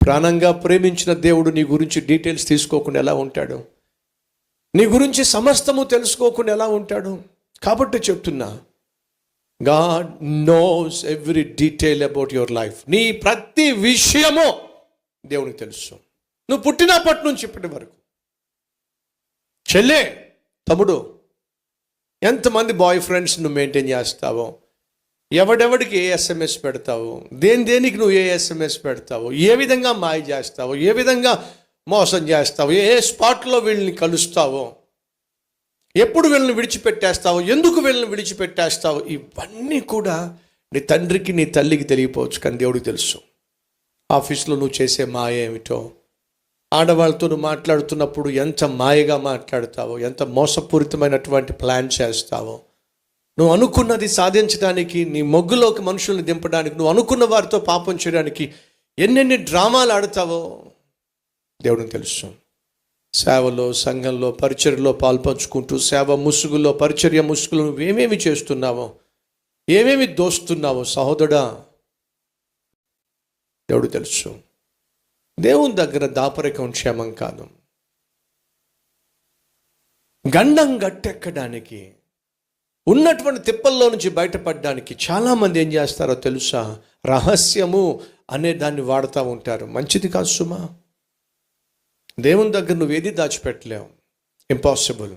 ప్రాణంగా ప్రేమించిన దేవుడు నీ గురించి డీటెయిల్స్ తీసుకోకుండా ఎలా ఉంటాడు? నీ గురించి సమస్తము తెలుసుకోకుండా ఎలా ఉంటాడు? కాబట్టి చెప్తున్నా, God knows every detail about your life. నీ ప్రతి విషయము దేవునికి తెలుసు. నువ్వు పుట్టినప్పటి నుంచి ఇప్పటి వరకు. చెల్లె, తమ్ముడు, ఎంతమంది బాయ్ ఫ్రెండ్స్ నువ్వు మెయింటైన్ చేస్తావో, ఎవడెవడికి ఏ ఎస్ఎంఎస్ పెడతావు, దేనికి నువ్వు ఏ ఎస్ఎంఎస్ పెడతావు, ఏ విధంగా మాయ చేస్తావు, ఏ విధంగా మోసం చేస్తావు, ఏ స్పాట్లో వీళ్ళని కలుస్తావో, ఎప్పుడు వీళ్ళని విడిచిపెట్టేస్తావు, ఎందుకు వీళ్ళని విడిచిపెట్టేస్తావు, ఇవన్నీ కూడా నీ తండ్రికి నీ తల్లికి తెలియపోవచ్చు, కానీ దేవుడికి తెలుసు. ఆఫీస్లో నువ్వు చేసే మాయ ఏమిటో, ఆడవాళ్ళతో నువ్వు మాట్లాడుతున్నప్పుడు ఎంత మాయగా మాట్లాడతావో, ఎంత మోసపూరితమైనటువంటి ప్లాన్ చేస్తావో, నువ్వు అనుకున్నది సాధించడానికి, నీ మొగ్గులోకి మనుషుల్ని దింపడానికి, నువ్వు అనుకున్న వారితో పాపం చేయడానికి ఎన్నెన్ని డ్రామాలు ఆడతావో దేవుడికి తెలుసు. సేవలో, సంఘంలో, పరిచర్యలో పాల్పంచుకుంటూ సేవ ముసుగులో, పరిచర్య ముసుగులో నువ్వేమేమి చేస్తున్నావో, ఏమేమి దోస్తున్నావో సహోదరుడా, దేవుడు తెలుసు. దేవుని దగ్గర దాపరికం క్షేమం కాదు. గండం గట్టెక్కడానికి, ఉన్నటువంటి తిప్పల్లో నుంచి బయటపడడానికి చాలామంది ఏం చేస్తారో తెలుసా? రహస్యము అనే దాన్ని వాడుతూ ఉంటారు. మంచిది కాదు సుమా. దేవుని దగ్గర నువ్వేది దాచిపెట్టలేవు. ఇంపాసిబుల్.